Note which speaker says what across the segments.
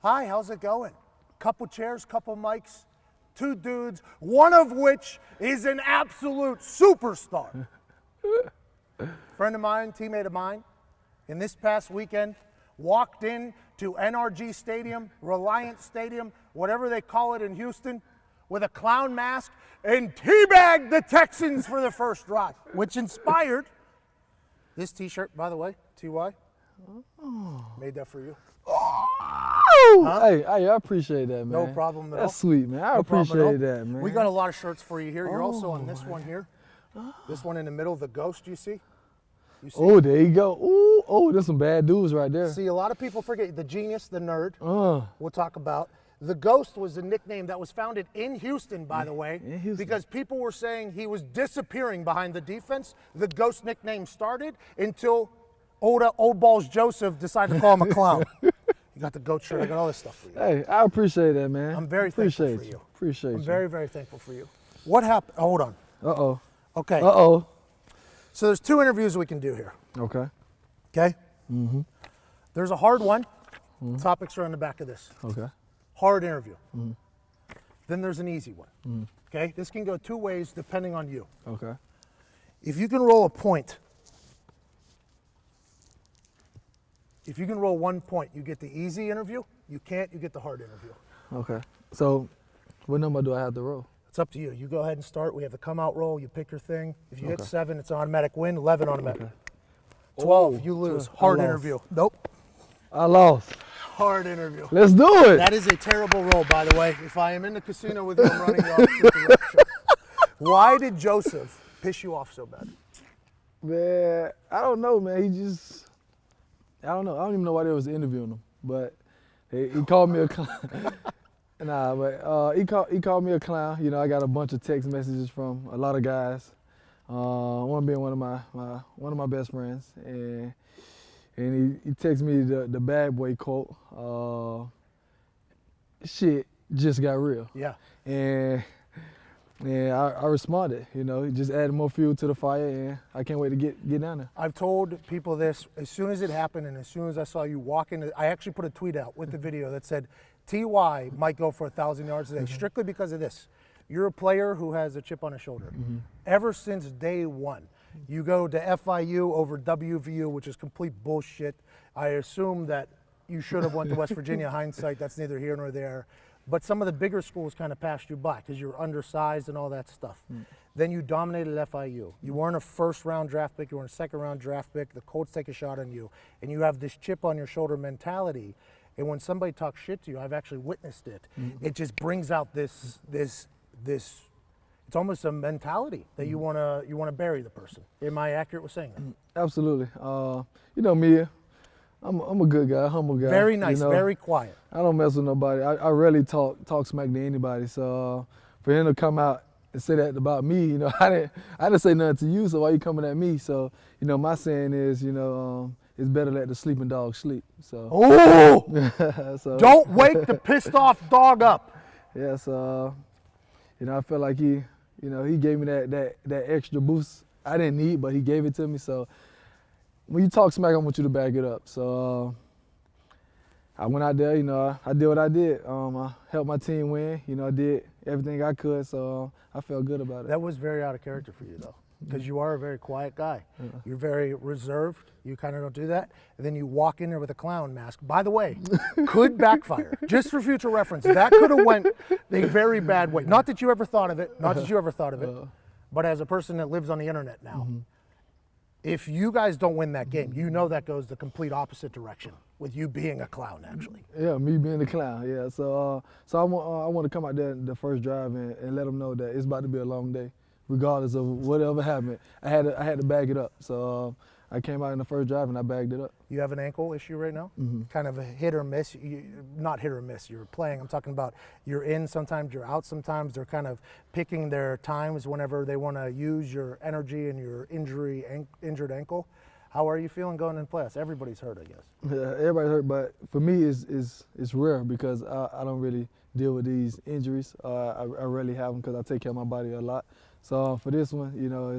Speaker 1: Hi, how's it going? Couple chairs, couple mics, two dudes, one of which is an absolute superstar. Friend of mine, teammate of mine, in this past weekend, walked in to NRG Stadium, Reliant Stadium, whatever they call it in Houston, with a clown mask and teabagged the Texans for the first drive, which inspired this t-shirt, by the way, TY. Made that for you.
Speaker 2: Huh? Hey, I appreciate that, man.
Speaker 1: No problem at all.
Speaker 2: That's sweet, man. I appreciate that, man.
Speaker 1: We got a lot of shirts for you here. You're also on this one here. This one in the middle, the ghost, you see?
Speaker 2: Oh, there you go. Ooh, oh, there's some bad dudes right there.
Speaker 1: See, a lot of people forget the genius, the nerd. We'll talk about. The Ghost was a nickname that was founded in Houston, by the way, because people were saying he was disappearing behind the defense. The Ghost nickname started until Old Balls Joseph decided to call him a clown. You got the goat shirt. I got all this stuff for you.
Speaker 2: Hey, I appreciate that, man.
Speaker 1: I'm very thankful for you.
Speaker 2: Appreciate you.
Speaker 1: I'm very, very thankful for you. What happened? Oh, hold on.
Speaker 2: Uh-oh.
Speaker 1: Okay.
Speaker 2: Uh-oh.
Speaker 1: So there's two interviews we can do here.
Speaker 2: Okay.
Speaker 1: Okay?
Speaker 2: Mm-hmm.
Speaker 1: There's a hard one. Topics are on the back of this.
Speaker 2: Okay.
Speaker 1: Hard interview. Then there's an easy one. Okay? This can go two ways depending on you.
Speaker 2: Okay.
Speaker 1: If you can roll a point, if you can roll 1 point, you get the easy interview. You can't, you get the hard interview.
Speaker 2: Okay. So what number do I have to roll?
Speaker 1: It's up to you. You go ahead and start. We have the come out roll. You pick your thing. If you hit 7, it's an automatic win. 11, automatic.
Speaker 2: Okay.
Speaker 1: 12, you lose. Hard interview. Nope.
Speaker 2: I lost.
Speaker 1: Hard interview.
Speaker 2: Let's do it.
Speaker 1: That is a terrible roll, by the way. If I am in the casino with you, I'm running the opposite direction. Why did Joseph piss you off so bad?
Speaker 2: Man, I don't know, man. I don't know. I don't even know why they was interviewing him, but he called me a clown. Nah, but he called me a clown. You know, I got a bunch of text messages from a lot of guys. One being one of my best friends, and he texted me the bad boy quote. Shit just got real.
Speaker 1: Yeah.
Speaker 2: And I responded. You know, it just added more fuel to the fire, and I can't wait to get down there.
Speaker 1: I've told people this as soon as it happened, and as soon as I saw you walk into, I actually put a tweet out with the video that said, TY might go for 1,000 yards today, strictly because of this. You're a player who has a chip on his shoulder. Ever since day one, you go to FIU over WVU, which is complete bullshit. I assume that you should have went to West Virginia. Hindsight, that's neither here nor there. But some of the bigger schools kind of passed you by because you were undersized and all that stuff. Then you dominated FIU. You weren't a first-round draft pick. You weren't a second-round draft pick. The Colts take a shot on you. And you have this chip on your shoulder mentality. And when somebody talks shit to you, I've actually witnessed it. It just brings out this. It's almost a mentality that you wanna bury the person. Am I accurate with saying that?
Speaker 2: Absolutely. You know me, I'm a good guy, humble guy.
Speaker 1: Very nice,
Speaker 2: you know?
Speaker 1: very quiet.
Speaker 2: I don't mess with nobody. I rarely talk smack to anybody. So for him to come out and say that about me, you know, I didn't say nothing to you. So why you coming at me? So you know, my saying is, you know, it's better let the sleeping dog sleep. So.
Speaker 1: Oh!
Speaker 2: So,
Speaker 1: don't wake the pissed off dog up.
Speaker 2: Yeah. So you know, I feel like he gave me that extra boost I didn't need, but he gave it to me. So when you talk smack, I want you to back it up. So I went out there, you know, I did what I did. I helped my team win. You know, I did everything I could, so I felt good about it.
Speaker 1: That was very out of character for you, though, because you are a very quiet guy. You're very reserved. You kind of don't do that. And then you walk in there with a clown mask. By the way, could backfire. Just for future reference, that could have went a very bad way. Not that you ever thought of it. Not that you ever thought of it. But as a person that lives on the internet now, if you guys don't win that game, you know that goes the complete opposite direction with you being a clown, actually.
Speaker 2: Yeah, me being the clown, yeah. So I want to come out there the first drive and let them know that it's about to be a long day, regardless of whatever happened. I had to bag it up. So I came out in the first drive and I bagged it up.
Speaker 1: You have an ankle issue right now? Kind of a hit or miss. Not hit or miss. You're playing. I'm talking about you're in sometimes, you're out sometimes. They're kind of picking their times whenever they want to use your energy and your injured ankle. How are you feeling going in playoffs? Everybody's hurt, I guess.
Speaker 2: Yeah, everybody's hurt, but for me, it's rare because I don't really deal with these injuries. I rarely have them because I take care of my body a lot. So for this one, you know,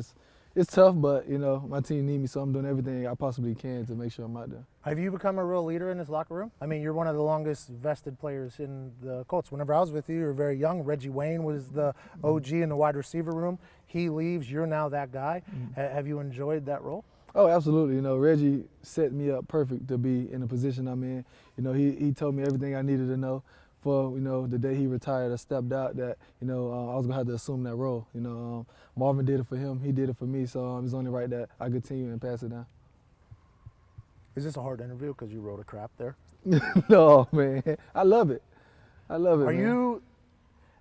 Speaker 2: it's tough, but you know my team need me, so I'm doing everything I possibly can to make sure I'm out there.
Speaker 1: Have you become a real leader in this locker room? I mean, you're one of the longest vested players in the Colts. Whenever I was with you were very young. Reggie Wayne was the OG in the wide receiver room. He leaves, you're now that guy. Have you enjoyed that role?
Speaker 2: Oh, absolutely. You know, Reggie set me up perfect to be in the position I'm in. You know, he told me everything I needed to know for, you know, the day he retired. I stepped out that, you know, I was going to have to assume that role. You know, Marvin did it for him. He did it for me. So it's only right that I continue and pass it down.
Speaker 1: Is this a hard interview because you wrote a crap there?
Speaker 2: No, man. I love it. I love it,
Speaker 1: Are
Speaker 2: man.
Speaker 1: you,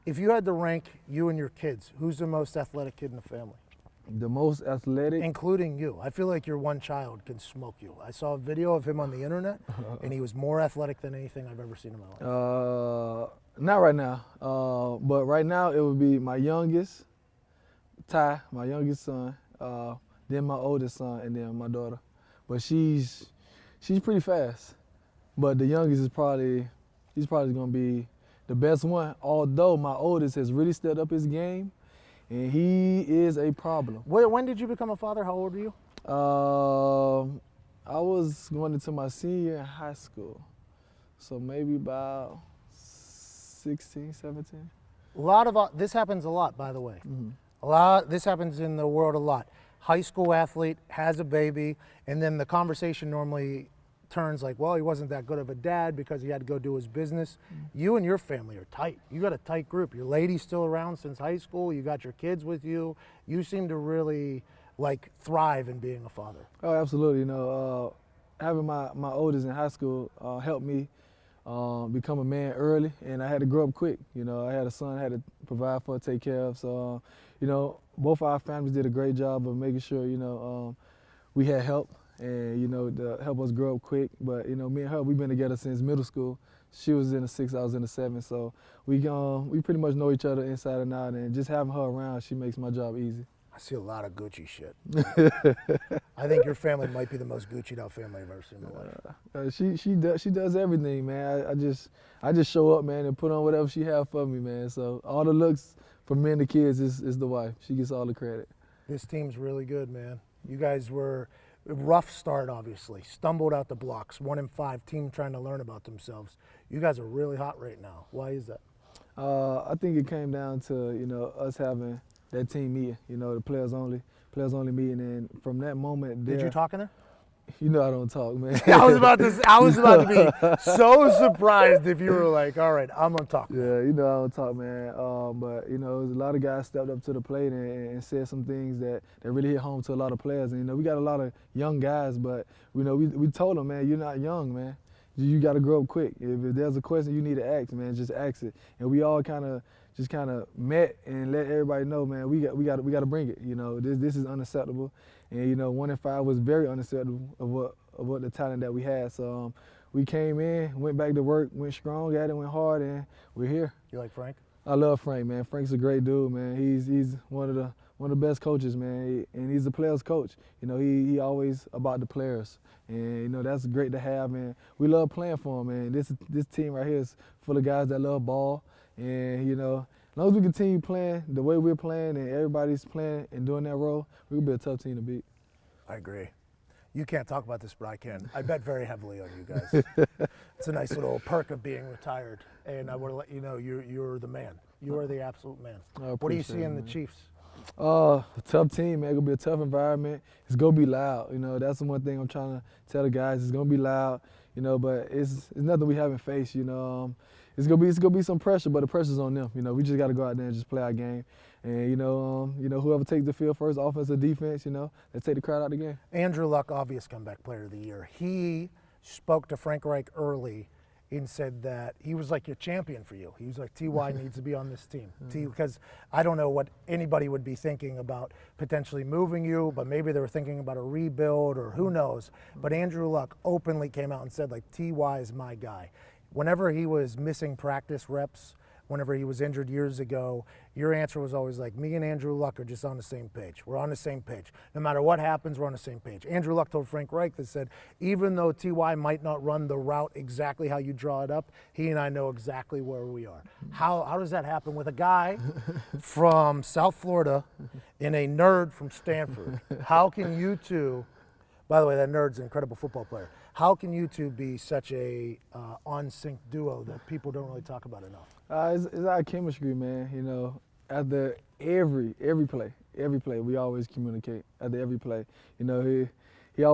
Speaker 1: if you had to rank you and your kids, who's the most athletic kid in the family?
Speaker 2: The most athletic?
Speaker 1: Including you. I feel like your one child can smoke you. I saw a video of him on the internet, and he was more athletic than anything I've ever seen in my life.
Speaker 2: Not right now. But right now it would be my youngest, Ty, my youngest son, then my oldest son, and then my daughter. But she's pretty fast. But the youngest he's probably gonna be the best one. Although my oldest has really stepped up his game, and he is a problem.
Speaker 1: When did you become a father? How old are you?
Speaker 2: I was going into my senior year in high school, so maybe about 16, 17.
Speaker 1: This happens a lot, by the way.
Speaker 2: Mm-hmm.
Speaker 1: This happens in the world a lot. High school athlete has a baby, and then the conversation normally turns like, well, he wasn't that good of a dad because he had to go do his business. You and your family are tight. You got a tight group. Your lady's still around since high school. You got your kids with you. You seem to really like thrive in being a father.
Speaker 2: Oh, absolutely. You know, having my oldest in high school helped me become a man early, and I had to grow up quick. You know, I had a son I had to provide for, take care of. So, you know, both our families did a great job of making sure, you know, we had help. And, you know, to help us grow up quick. But, you know, me and her, we've been together since middle school. She was in the 6, I was in the 7. So we pretty much know each other inside and out. And just having her around, she makes my job easy.
Speaker 1: I see a lot of Gucci shit. I think your family might be the most Gucci'd out family I've ever seen in my life.
Speaker 2: She does everything, man. I just show up, man, and put on whatever she have for me, man. So all the looks for me and the kids is the wife. She gets all the credit.
Speaker 1: This team's really good, man. You guys were rough start, obviously. Stumbled out the blocks. 1-5 team trying to learn about themselves. You guys are really hot right now. Why is that?
Speaker 2: I think it came down to, you know, us having that team meeting. You know, the players only meeting, and from that moment there.
Speaker 1: Did you talk in there?
Speaker 2: You know I don't talk, man.
Speaker 1: I was about to be so surprised if you were like, all right, I'm gonna talk.
Speaker 2: Yeah, you know I don't talk, man. But you know, a lot of guys stepped up to the plate and said some things that really hit home to a lot of players. And you know, we got a lot of young guys, but you know, we told them, man, you're not young, man. You got to grow up quick. If there's a question you need to ask, man, just ask it. And we all kind of met and let everybody know, man, we got to bring it. You know, this is unacceptable. And you know, 1-5 was very unacceptable of what the talent that we had. So we came in, went back to work, went strong at it, went hard, and we're here.
Speaker 1: You like Frank?
Speaker 2: I love Frank, man. Frank's a great dude, man. He's one of the best coaches, man. And he's a players coach. You know, he always about the players, and you know that's great to have. And we love playing for him, man. This team right here is full of guys that love ball, and you know, as long as we continue playing the way we're playing and everybody's playing and doing that role, we'll be a tough team to beat.
Speaker 1: I agree. You can't talk about this, but I can. I bet very heavily on you guys. It's a nice little perk of being retired, and I want to let you know you're the man. You are the absolute man. What do you see in the Chiefs?
Speaker 2: A tough team, man. It's gonna be a tough environment. It's gonna be loud. You know, that's the one thing I'm trying to tell the guys. It's gonna be loud. You know, but it's nothing we haven't faced. You know, it's gonna be some pressure, but the pressure's on them. You know, we just gotta go out there and just play our game. And you know, whoever takes the field first, offense or defense, you know, let's take the crowd out of the game.
Speaker 1: Andrew Luck, obvious comeback player of the year. He spoke to Frank Reich early and said that he was like your champion for you. He was like, TY needs to be on this team. Because I don't know what anybody would be thinking about potentially moving you, but maybe they were thinking about a rebuild or who knows. But Andrew Luck openly came out and said, like, TY is my guy. Whenever he was missing practice reps whenever he was injured years ago, your answer was always like, me and Andrew Luck are just on the same page. We're on the same page. No matter what happens, we're on the same page. Andrew Luck told Frank Reich that said, even though TY might not run the route exactly how you draw it up, he and I know exactly where we are. How does that happen with a guy from South Florida and a nerd from Stanford? How can you two, by the way, that nerd's an incredible football player. How can you two be such a on-sync duo that people don't really talk about enough?
Speaker 2: It's our chemistry, man. You know, after every play, we always communicate. After every play, you know, he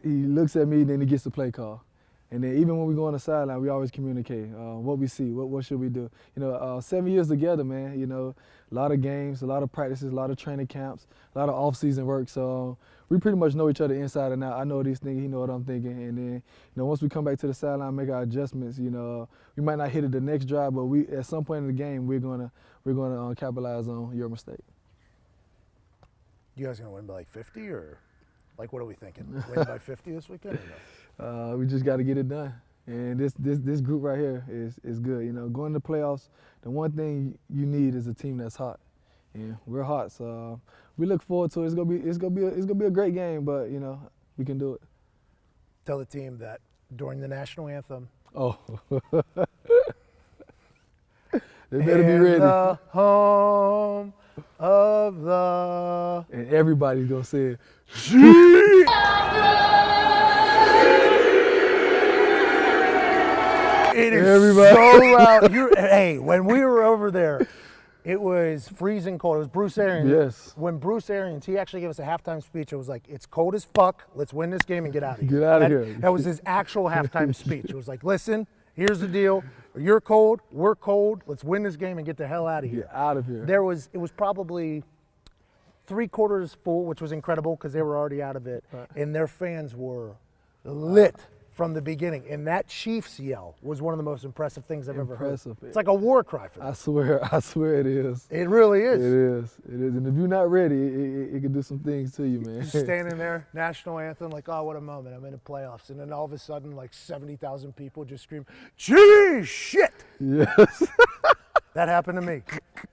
Speaker 2: looks at me, then he gets the play call, and then even when we go on the sideline, we always communicate what we see, what should we do. You know, 7 years together, man. You know, a lot of games, a lot of practices, a lot of training camps, a lot of off-season work. So we pretty much know each other inside and out. I know these things, he know what I'm thinking, and then, you know, once we come back to the sideline, make our adjustments. You know, we might not hit it the next drive, but we at some point in the game we're gonna capitalize on your mistake.
Speaker 1: You guys gonna win by like 50 or like what are we thinking? Win by 50 this weekend or no?
Speaker 2: We just got to get it done, and this group right here is good. You know, going to the playoffs, the one thing you need is a team that's hot, and we're hot. So we look forward to it. It's gonna be a great game, but you know, we can do it.
Speaker 1: Tell the team that during the national anthem.
Speaker 2: Oh. They better be ready.
Speaker 1: The home of the.
Speaker 2: And everybody's gonna say it.
Speaker 1: It is
Speaker 2: Everybody.
Speaker 1: so loud. Hey, when we were over there, it was freezing cold. It was Bruce Arians.
Speaker 2: Yes.
Speaker 1: When Bruce Arians, he actually gave us a halftime speech. It was like, it's cold as fuck. Let's win this game and get out of here.
Speaker 2: Get out of here.
Speaker 1: That was his actual halftime speech. It was like, listen, here's the deal. You're cold. We're cold. Let's win this game and get the hell out of here.
Speaker 2: Get out of here.
Speaker 1: It was probably 3/4 full, which was incredible because they were already out of it.
Speaker 2: Right.
Speaker 1: And their fans were lit from the beginning. And that Chiefs yell was one of the most impressive things I've ever heard. It's like a war cry for them.
Speaker 2: I swear it is.
Speaker 1: It really is.
Speaker 2: It is. And if you're not ready, it can do some things to you, man.
Speaker 1: Just standing there, national anthem, like, oh, what a moment. I'm in the playoffs. And then all of a sudden, like 70,000 people just scream, gee, shit.
Speaker 2: Yes.
Speaker 1: That happened to me.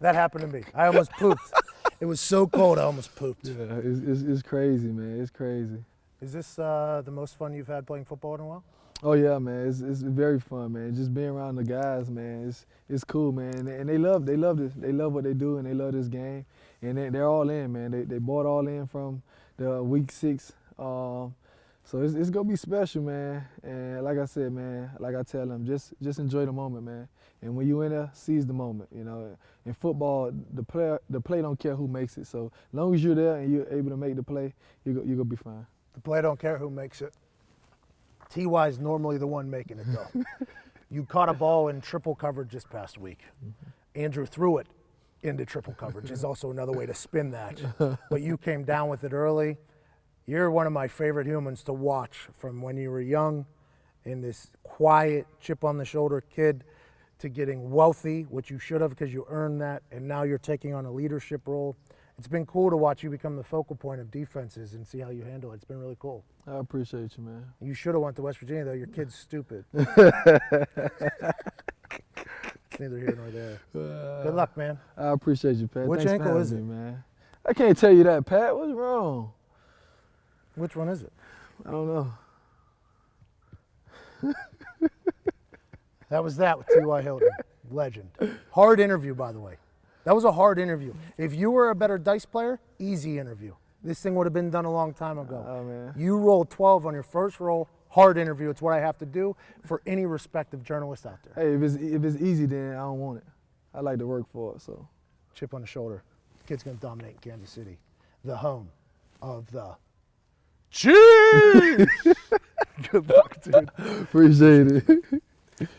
Speaker 1: That happened to me. I almost pooped. It was so cold, I almost pooped.
Speaker 2: Yeah, it's crazy, man. It's crazy.
Speaker 1: Is this the most fun you've had playing football in a while?
Speaker 2: Oh yeah, man. It's very fun, man. Just being around the guys, man. It's cool, man. And they love this. They love what they do, and they love this game. And they're all in, man. They bought all in from the week 6. So it's gonna be special, man. And like I said, man, like I tell them, just enjoy the moment, man. And when you in there, seize the moment. You know, in football, the play don't care who makes it. So as long as you're there and you're able to make the play, you're gonna be fine.
Speaker 1: The play don't care who makes it. TY's normally the one making it, though. You caught a ball in triple coverage this past week. Andrew threw it into triple coverage is also another way to spin that. But you came down with it early. You're one of my favorite humans to watch from when you were young and this quiet, chip-on-the-shoulder kid to getting wealthy, which you should have because you earned that, and now you're taking on a leadership role. It's been cool to watch you become the focal point of defenses and see how you handle it. It's been really cool.
Speaker 2: I appreciate you, man.
Speaker 1: You should have went to West Virginia, though. Your kid's stupid. It's neither here nor there. Good luck, man.
Speaker 2: I appreciate you, Pat.
Speaker 1: Which
Speaker 2: Thanks
Speaker 1: ankle
Speaker 2: for having
Speaker 1: is
Speaker 2: me,
Speaker 1: it?
Speaker 2: man? I can't tell you that, Pat. What's wrong?
Speaker 1: Which one is it?
Speaker 2: I don't know.
Speaker 1: That was that with TY Hilton. Legend. Hard interview, by the way. That was a hard interview. If you were a better dice player, easy interview. This thing would have been done a long time ago.
Speaker 2: Oh, man.
Speaker 1: You rolled 12 on your first roll. Hard interview. It's what I have to do for any respective journalist out there.
Speaker 2: Hey, if it's easy, then I don't want it. I like to work for it, so.
Speaker 1: Chip on the shoulder. Kid's going to dominate Kansas City, the home of the Chiefs. Good luck, dude.
Speaker 2: Appreciate it.